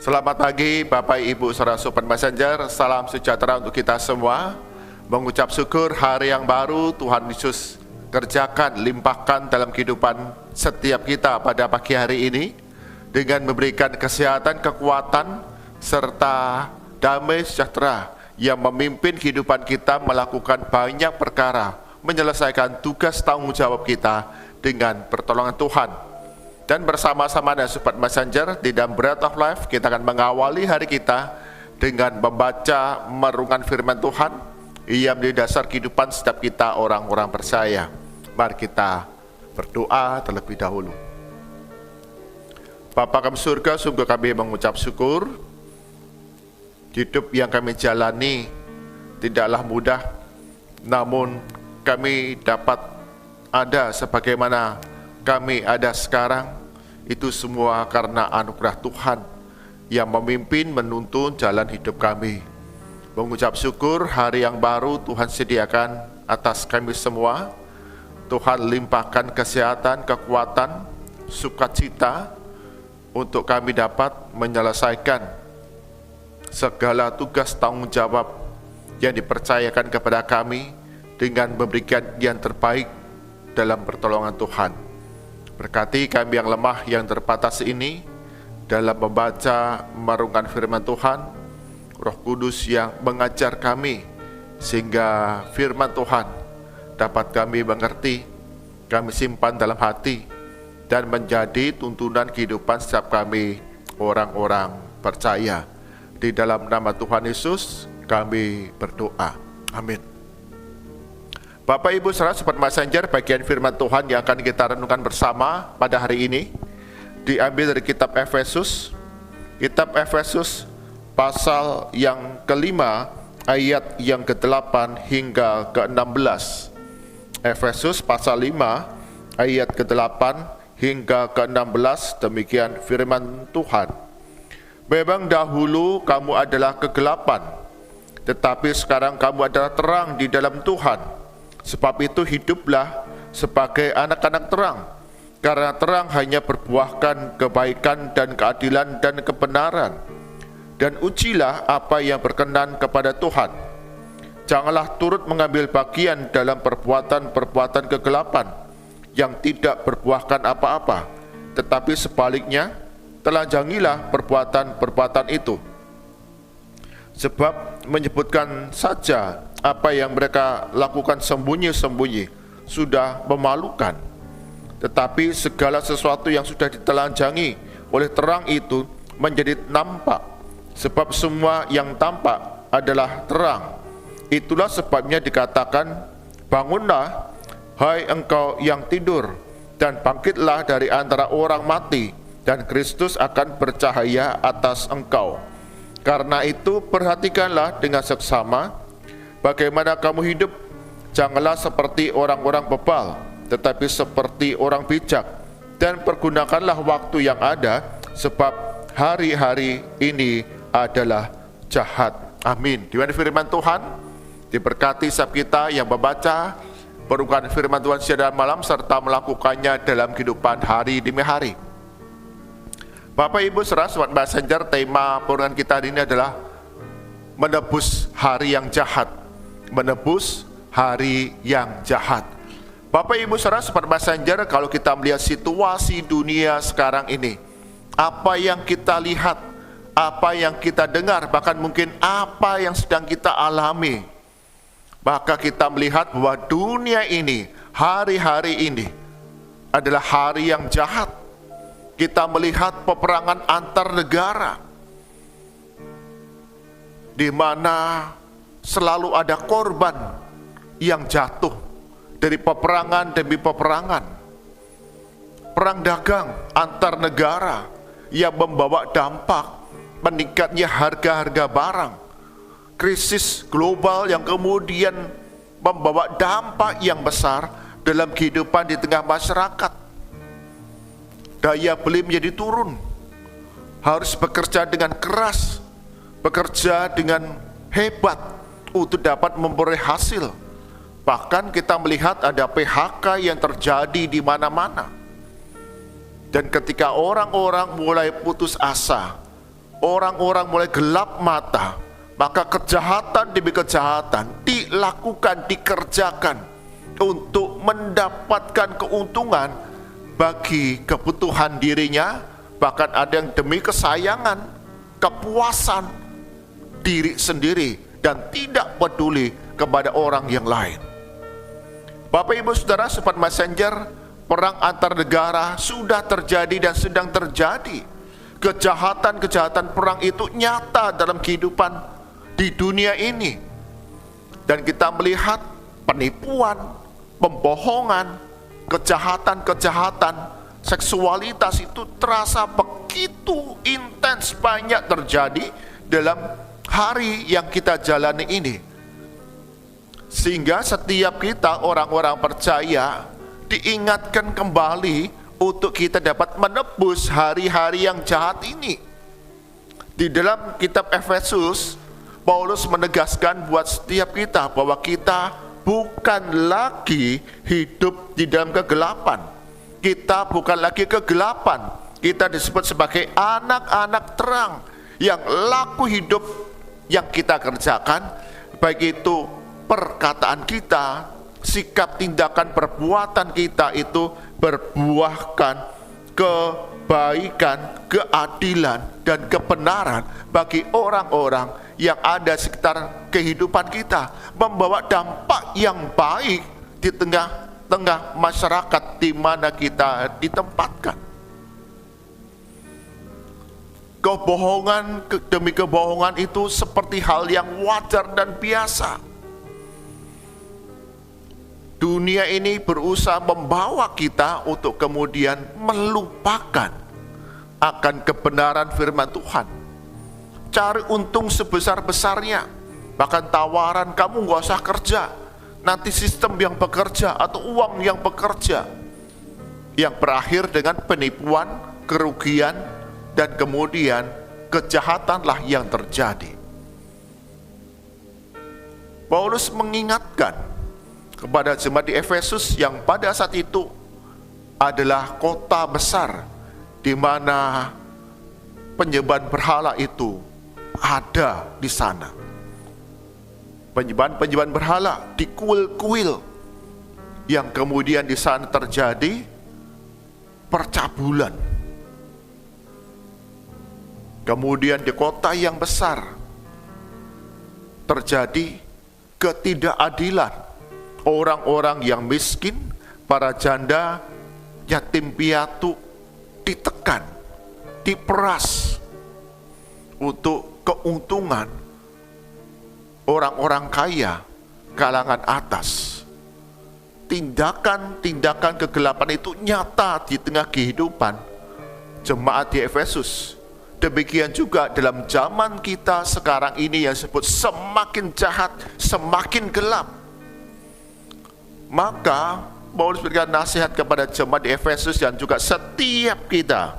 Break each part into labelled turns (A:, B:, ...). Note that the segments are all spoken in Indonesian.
A: Selamat pagi Bapak Ibu Saudara Sobat Messenger, salam sejahtera untuk kita semua. Mengucap syukur hari yang baru Tuhan Yesus kerjakan, limpahkan dalam kehidupan setiap kita pada pagi hari ini, dengan memberikan kesehatan, kekuatan, serta damai sejahtera yang memimpin kehidupan kita melakukan banyak perkara, menyelesaikan tugas tanggung jawab kita dengan pertolongan Tuhan. Dan bersama-sama dengan Sobat Messenger di dalam Bread of Life, kita akan mengawali hari kita dengan membaca merenungkan firman Tuhan yang menjadi dasar kehidupan setiap kita orang-orang percaya. Mari kita berdoa terlebih dahulu. Bapa kami surga, sungguh kami mengucap syukur. Hidup yang kami jalani tidaklah mudah, namun kami dapat ada sebagaimana kami ada sekarang, itu semua karena anugerah Tuhan yang memimpin menuntun jalan hidup kami. Mengucap syukur hari yang baru Tuhan sediakan atas kami semua. Tuhan limpahkan kesehatan, kekuatan, sukacita untuk kami dapat menyelesaikan segala tugas tanggung jawab yang dipercayakan kepada kami dengan memberikan yang terbaik dalam pertolongan Tuhan. Berkati kami yang lemah, yang terbatas ini dalam membaca merenungkan firman Tuhan. Roh Kudus yang mengajar kami sehingga firman Tuhan dapat kami mengerti, kami simpan dalam hati, dan menjadi tuntunan kehidupan setiap kami orang-orang percaya. Di dalam nama Tuhan Yesus kami berdoa. Amin. Bapak Ibu Saudara Sobat Messenger, bagian firman Tuhan yang akan kita renungkan bersama pada hari ini diambil dari kitab Efesus. Kitab Efesus pasal yang kelima ayat yang ke-8 hingga ke-16. Efesus pasal 5 ayat ke-8 hingga ke-16, demikian firman Tuhan. Memang dahulu kamu adalah kegelapan, tetapi sekarang kamu adalah terang di dalam Tuhan. Sebab itu hiduplah sebagai anak-anak terang, karena terang hanya berbuahkan kebaikan dan keadilan dan kebenaran. Dan ujilah apa yang berkenan kepada Tuhan. Janganlah turut mengambil bagian dalam perbuatan-perbuatan kegelapan yang tidak berbuahkan apa-apa, tetapi sebaliknya telanjangilah perbuatan-perbuatan itu. Sebab menyebutkan saja apa yang mereka lakukan sembunyi-sembunyi sudah memalukan. Tetapi segala sesuatu yang sudah ditelanjangi oleh terang itu menjadi nampak. Sebab semua yang tampak adalah terang. Itulah sebabnya dikatakan, bangunlah, hai engkau yang tidur, dan bangkitlah dari antara orang mati, dan Kristus akan bercahaya atas engkau. Karena itu perhatikanlah dengan seksama bagaimana kamu hidup. Janganlah seperti orang-orang bebal, tetapi seperti orang bijak. Dan pergunakanlah waktu yang ada, sebab hari-hari ini adalah jahat. Amin. Di mana firman Tuhan diberkati setiap kita yang membaca merenungkan firman Tuhan siang dan malam, serta melakukannya dalam kehidupan hari demi hari. Bapak Ibu Saudara Sobat Messenger, tema perenungan kita hari ini adalah menebus hari yang jahat. Menebus hari yang jahat. Bapak Ibu Saudara Sobat Messenger, kalau kita melihat situasi dunia sekarang ini, apa yang kita lihat, apa yang kita dengar, bahkan mungkin apa yang sedang kita alami, maka kita melihat bahwa dunia ini, hari-hari ini adalah hari yang jahat. Kita melihat peperangan antar negara, di mana selalu ada korban yang jatuh dari peperangan demi peperangan. Perang dagang antar negara yang membawa dampak meningkatnya harga-harga barang. Krisis global yang kemudian membawa dampak yang besar dalam kehidupan di tengah masyarakat. Daya beli menjadi turun. Harus bekerja dengan keras, bekerja dengan hebat untuk dapat memperoleh hasil. Bahkan kita melihat ada PHK yang terjadi di mana-mana. Dan ketika orang-orang mulai putus asa, orang-orang mulai gelap mata, maka kejahatan demi kejahatan dilakukan, dikerjakan untuk mendapatkan keuntungan bagi kebutuhan dirinya, bahkan ada yang demi kesayangan, kepuasan diri sendiri, dan tidak peduli kepada orang yang lain. Bapak Ibu Saudara, Sobat Messenger, perang antar negara sudah terjadi dan sedang terjadi. Kejahatan-kejahatan perang itu nyata dalam kehidupan di dunia ini. Dan kita melihat penipuan, pembohongan, kejahatan-kejahatan, seksualitas itu terasa begitu intens banyak terjadi dalam hari yang kita jalani ini. Sehingga setiap kita orang-orang percaya diingatkan kembali untuk kita dapat menebus hari-hari yang jahat ini. Di dalam kitab Efesus, Paulus menegaskan buat setiap kita bahwa kita bukan lagi hidup di dalam kegelapan. Kita bukan lagi kegelapan. Kita disebut sebagai anak-anak terang yang laku hidup yang kita kerjakan, baik itu perkataan kita, sikap, tindakan, perbuatan kita itu berbuahkan kebaikan, keadilan, dan kebenaran bagi orang-orang yang ada sekitar kehidupan kita, membawa dampak yang baik di tengah-tengah masyarakat di mana kita ditempatkan. Kebohongan demi kebohongan itu seperti hal yang wajar dan biasa. Dunia ini berusaha membawa kita untuk kemudian melupakan akan kebenaran firman Tuhan. Cari untung sebesar-besarnya, bahkan tawaran kamu gak usah kerja, nanti sistem yang bekerja atau uang yang bekerja, yang berakhir dengan penipuan, kerugian, dan kemudian kejahatanlah yang terjadi. Paulus mengingatkan kepada jemaat di Efesus yang pada saat itu adalah kota besar di mana penyembahan berhala itu ada di sana. Penyembahan berhala di kuil-kuil yang kemudian di sana terjadi percabulan. Kemudian di kota yang besar terjadi ketidakadilan. Orang-orang yang miskin, para janda, yatim piatu ditekan, diperas untuk keuntungan orang-orang kaya, kalangan atas. Tindakan-tindakan kegelapan itu nyata di tengah kehidupan jemaat di Efesus. Demikian juga dalam zaman kita sekarang ini yang disebut semakin jahat, semakin gelap. Maka Paulus berikan nasihat kepada jemaat di Efesus dan juga setiap kita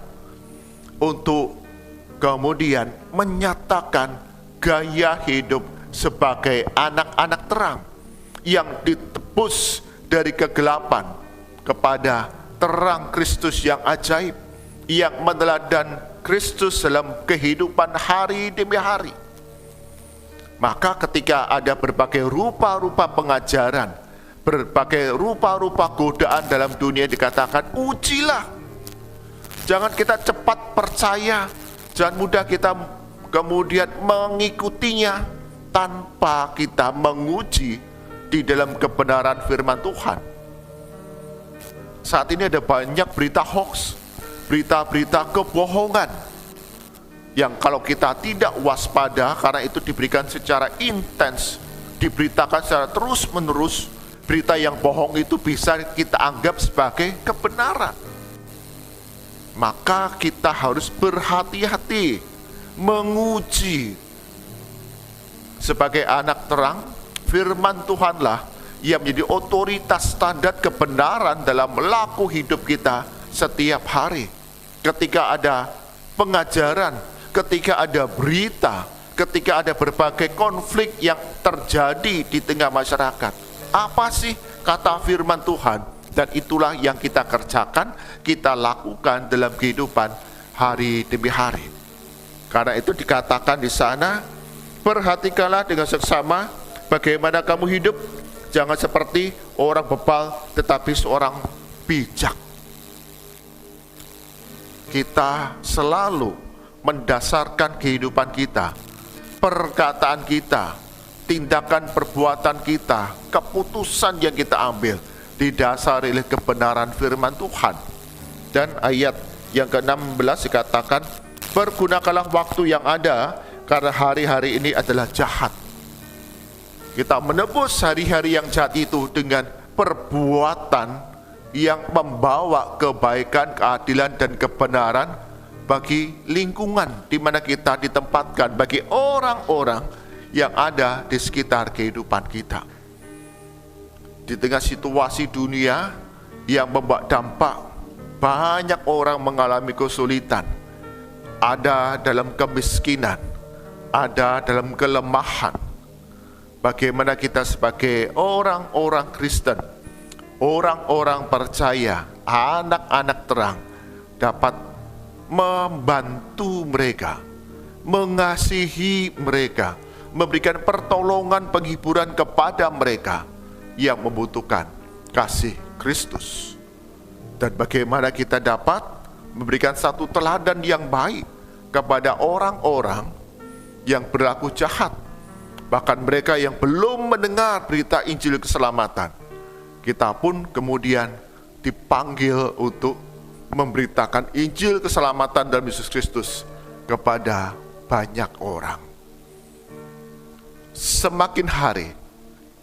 A: untuk kemudian menyatakan gaya hidup sebagai anak-anak terang yang ditebus dari kegelapan kepada terang Kristus yang ajaib, yang meneladani Kristus dalam kehidupan hari demi hari. Maka ketika ada berbagai rupa-rupa pengajaran, berbagai rupa-rupa godaan dalam dunia, dikatakan ujilah. Jangan kita cepat percaya, jangan mudah kita kemudian mengikutinya tanpa kita menguji di dalam kebenaran firman Tuhan. Saat ini ada banyak berita hoax, berita-berita kebohongan yang kalau kita tidak waspada, karena itu diberikan secara intens, diberitakan secara terus-menerus, berita yang bohong itu bisa kita anggap sebagai kebenaran. Maka kita harus berhati-hati menguji. Sebagai anak terang, firman Tuhanlah yang menjadi otoritas standar kebenaran dalam laku hidup kita setiap hari. Ketika ada pengajaran, ketika ada berita, ketika ada berbagai konflik yang terjadi di tengah masyarakat, apa sih kata firman Tuhan? Dan itulah yang kita kerjakan, kita lakukan dalam kehidupan hari demi hari. Karena itu dikatakan di sana, perhatikanlah dengan seksama bagaimana kamu hidup, jangan seperti orang bebal tetapi seorang bijak. Kita selalu mendasarkan kehidupan kita, perkataan kita, tindakan perbuatan kita, keputusan yang kita ambil didasari oleh kebenaran firman Tuhan. Dan ayat yang ke-16 dikatakan, pergunakanlah waktu yang ada karena hari-hari ini adalah jahat. Kita menebus hari-hari yang jahat itu dengan perbuatan yang membawa kebaikan, keadilan, dan kebenaran bagi lingkungan di mana kita ditempatkan, bagi orang-orang yang ada di sekitar kehidupan kita. Di tengah situasi dunia yang membawa dampak, banyak orang mengalami kesulitan, ada dalam kemiskinan, ada dalam kelemahan. Bagaimana kita sebagai orang-orang Kristen, orang-orang percaya, anak-anak terang, dapat membantu mereka, mengasihi mereka, memberikan pertolongan penghiburan kepada mereka yang membutuhkan kasih Kristus. Dan bagaimana kita dapat memberikan satu teladan yang baik kepada orang-orang yang berlaku jahat, bahkan mereka yang belum mendengar berita Injil keselamatan. Kita pun kemudian dipanggil untuk memberitakan Injil keselamatan dalam Yesus Kristus kepada banyak orang. Semakin hari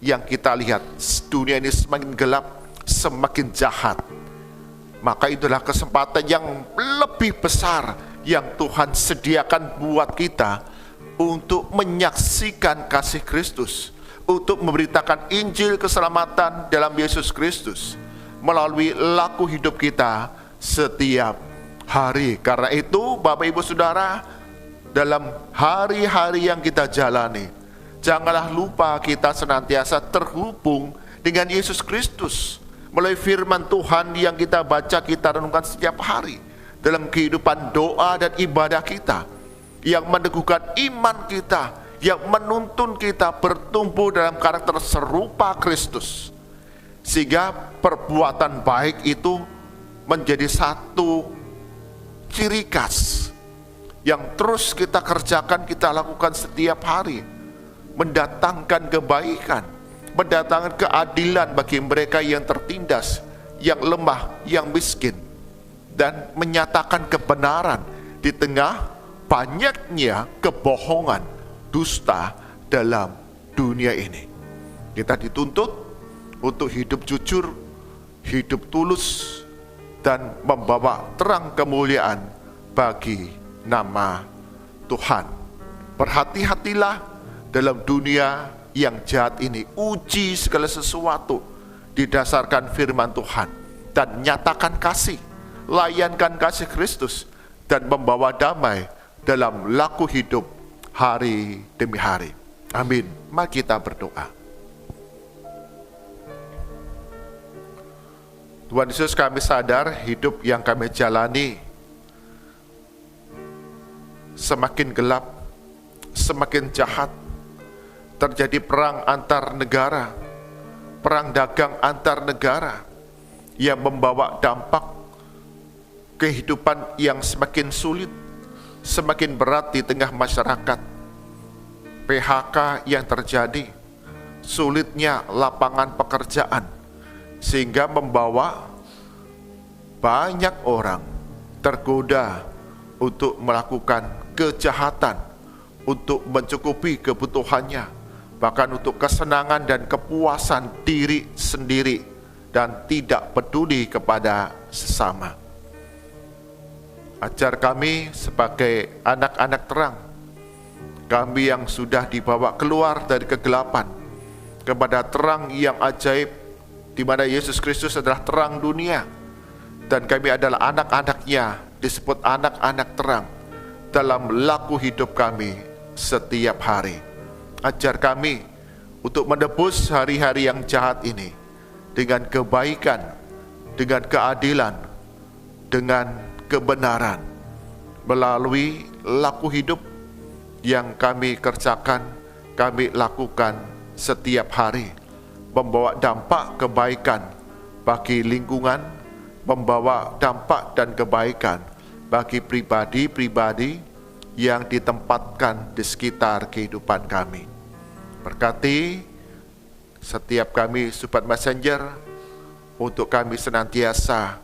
A: yang kita lihat dunia ini semakin gelap, semakin jahat, maka itulah kesempatan yang lebih besar yang Tuhan sediakan buat kita untuk menyaksikan kasih Kristus, untuk memberitakan Injil keselamatan dalam Yesus Kristus melalui laku hidup kita setiap hari. Karena itu Bapak Ibu Saudara, dalam hari-hari yang kita jalani, janganlah lupa kita senantiasa terhubung dengan Yesus Kristus melalui firman Tuhan yang kita baca, kita renungkan setiap hari dalam kehidupan doa dan ibadah kita, yang meneguhkan iman kita, yang menuntun kita bertumbuh dalam karakter serupa Kristus, sehingga perbuatan baik itu menjadi satu ciri khas yang terus kita kerjakan, kita lakukan setiap hari, mendatangkan kebaikan, mendatangkan keadilan bagi mereka yang tertindas, yang lemah, yang miskin, dan menyatakan kebenaran di tengah banyaknya kebohongan, dusta dalam dunia ini. Kita dituntut untuk hidup jujur, hidup tulus, dan membawa terang kemuliaan bagi nama Tuhan. Berhati-hatilah dalam dunia yang jahat ini. Uji segala sesuatu didasarkan firman Tuhan, dan nyatakan kasih, layankan kasih Kristus, dan membawa damai dalam laku hidup hari demi hari. Amin. Mari kita berdoa. Tuhan Yesus, kami sadar hidup yang kami jalani semakin gelap, semakin jahat. Terjadi perang antar negara, perang dagang antar negara yang membawa dampak kehidupan yang semakin sulit, semakin berat di tengah masyarakat. PHK yang terjadi, sulitnya lapangan pekerjaan, sehingga membawa banyak orang tergoda untuk melakukan kejahatan, untuk mencukupi kebutuhannya, bahkan untuk kesenangan dan kepuasan diri sendiri, dan tidak peduli kepada sesama. Ajar kami sebagai anak-anak terang, kami yang sudah dibawa keluar dari kegelapan kepada terang yang ajaib, di mana Yesus Kristus adalah terang dunia, dan kami adalah anak-anaknya, disebut anak-anak terang dalam laku hidup kami setiap hari. Ajar kami untuk menebus hari-hari yang jahat ini dengan kebaikan, dengan keadilan, dengan kebenaran, melalui laku hidup yang kami kerjakan, kami lakukan setiap hari, membawa dampak kebaikan bagi lingkungan, membawa dampak dan kebaikan bagi pribadi-pribadi yang ditempatkan di sekitar kehidupan kami. Berkati setiap kami Sobat Messenger, untuk kami senantiasa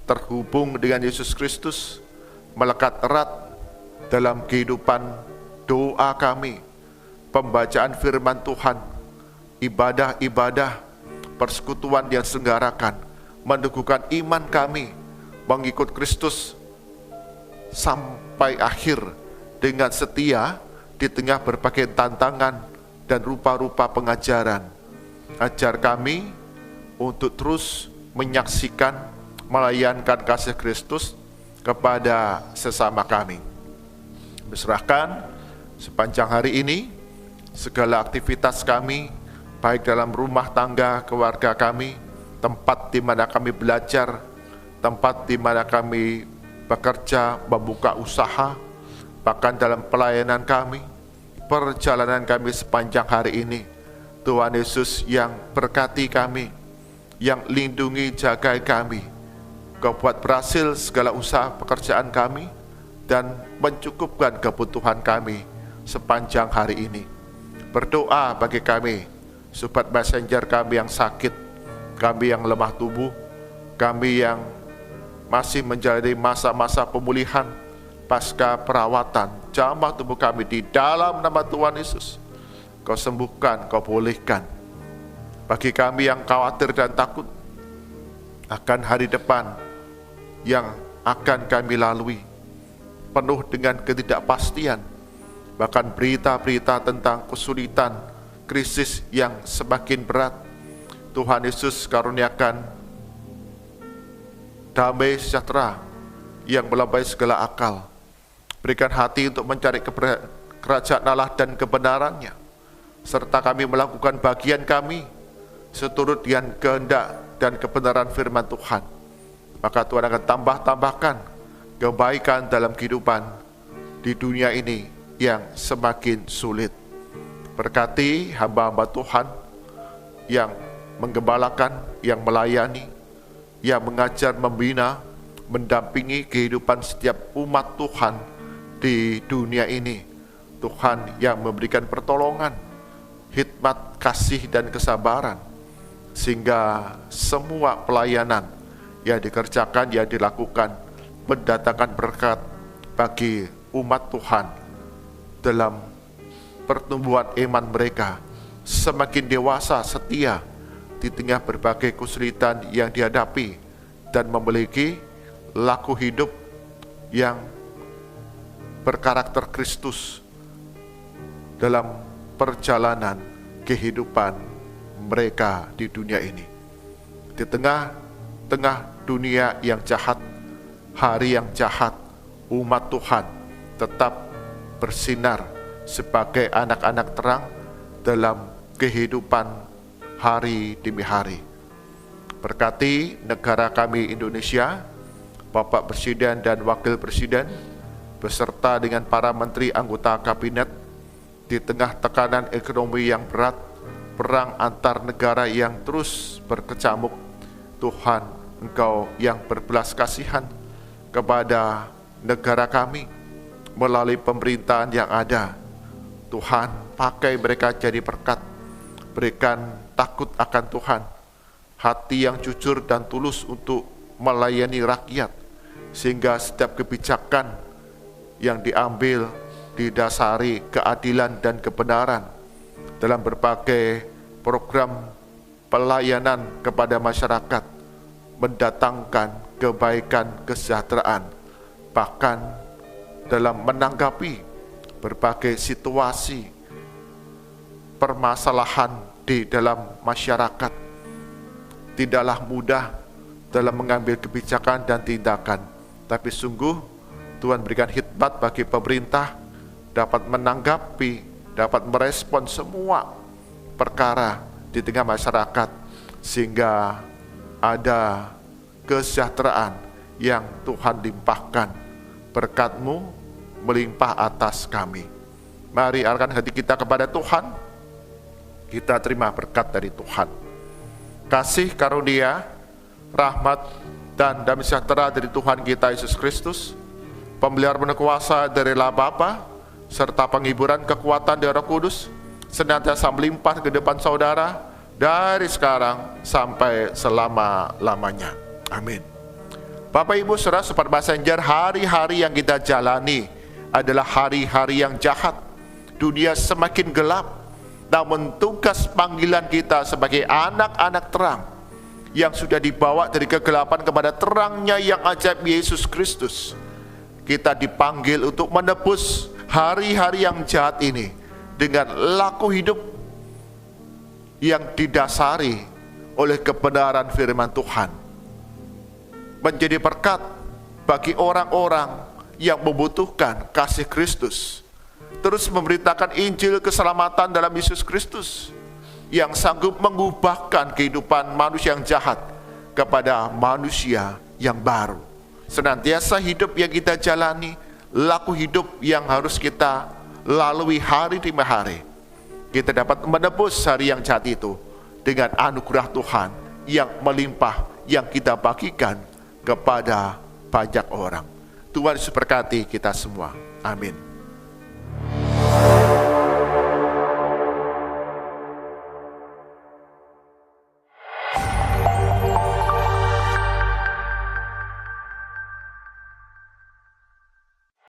A: terhubung dengan Yesus Kristus, melekat erat dalam kehidupan doa kami, pembacaan firman Tuhan, ibadah-ibadah, persekutuan yang diselenggarakan, meneguhkan iman kami mengikut Kristus sampai akhir dengan setia di tengah berbagai tantangan dan rupa-rupa pengajaran. Ajar kami untuk terus menyaksikan, melayankan kasih Kristus kepada sesama kami. Berserahkan sepanjang hari ini segala aktivitas kami, baik dalam rumah tangga keluarga kami, tempat di mana kami belajar, tempat di mana kami bekerja, membuka usaha, bahkan dalam pelayanan kami, perjalanan kami sepanjang hari ini. Tuhan Yesus yang berkati kami, yang lindungi, jaga kami, Kau buat berhasil segala usaha pekerjaan kami, dan mencukupkan kebutuhan kami sepanjang hari ini. Berdoa bagi kami, Sobat Messenger kami yang sakit, kami yang lemah tubuh, kami yang masih menjalani masa-masa pemulihan pasca perawatan, jamah tubuh kami di dalam nama Tuhan Yesus. Kau sembuhkan, Kau pulihkan. Bagi kami yang khawatir dan takut akan hari depan yang akan kami lalui, penuh dengan ketidakpastian, bahkan berita-berita tentang kesulitan, krisis yang semakin berat, Tuhan Yesus karuniakan damai sejahtera yang melampaui segala akal. Berikan hati untuk mencari kerajaan Allah dan kebenarannya, serta kami melakukan bagian kami seturut dengan kehendak dan kebenaran firman Tuhan. Maka Tuhan akan tambahkan kebaikan dalam kehidupan di dunia ini yang semakin sulit. Berkati hamba-hamba Tuhan yang menggembalakan, yang melayani, yang mengajar, membina, mendampingi kehidupan setiap umat Tuhan di dunia ini. Tuhan yang memberikan pertolongan, hikmat, kasih, dan kesabaran, sehingga semua pelayanan yang dikerjakan, yang dilakukan, mendatangkan berkat bagi umat Tuhan dalam pertumbuhan iman mereka, semakin dewasa, setia di tengah berbagai kesulitan yang dihadapi, dan memiliki laku hidup yang berkarakter Kristus dalam perjalanan kehidupan mereka di dunia ini. Di tengah dunia yang jahat, hari yang jahat, umat Tuhan tetap bersinar sebagai anak-anak terang dalam kehidupan hari demi hari. Berkati negara kami Indonesia, Bapak Presiden dan Wakil Presiden, beserta dengan para menteri anggota kabinet, di tengah tekanan ekonomi yang berat, perang antar negara yang terus berkecamuk, Tuhan, Engkau yang berbelas kasihan kepada negara kami melalui pemerintahan yang ada. Tuhan, pakai mereka jadi berkat, berikan takut akan Tuhan, hati yang jujur dan tulus untuk melayani rakyat, sehingga setiap kebijakan yang diambil didasari keadilan dan kebenaran dalam berbagai program pelayanan kepada masyarakat, mendatangkan kebaikan, kesejahteraan, bahkan dalam menanggapi berbagai situasi permasalahan di dalam masyarakat. Tidaklah mudah dalam mengambil kebijakan dan tindakan, tapi sungguh Tuhan berikan hikmat bagi pemerintah dapat menanggapi, dapat merespon semua perkara di tengah masyarakat, sehingga ada kesejahteraan yang Tuhan limpahkan. Berkat-Mu melimpah atas kami. Mari arahkan hati kita kepada Tuhan. Kita terima berkat dari Tuhan. Kasih karunia, rahmat, dan damai sejahtera dari Tuhan kita Yesus Kristus, pemeliharaan penuh kuasa dari Allah Bapa, serta penghiburan kekuatan dari Roh Kudus, senantiasa melimpah ke depan saudara, dari sekarang sampai selama-lamanya. Amin. Bapak Ibu Saudara, Sobat Messenger, hari-hari yang kita jalani adalah hari-hari yang jahat. Dunia semakin gelap, namun tugas panggilan kita sebagai anak-anak terang yang sudah dibawa dari kegelapan kepada terangnya yang ajaib, Yesus Kristus. Kita dipanggil untuk menebus hari-hari yang jahat ini dengan laku hidup yang didasari oleh kebenaran firman Tuhan, menjadi berkat bagi orang-orang yang membutuhkan kasih Kristus, terus memberitakan Injil keselamatan dalam Yesus Kristus yang sanggup mengubahkan kehidupan manusia yang jahat kepada manusia yang baru. Senantiasa hidup yang kita jalani, laku hidup yang harus kita lalui hari demi hari, kita dapat menebus hari yang jahat itu dengan anugerah Tuhan yang melimpah, yang kita bagikan kepada banyak orang. Tuhan Yesus berkati kita semua. Amin.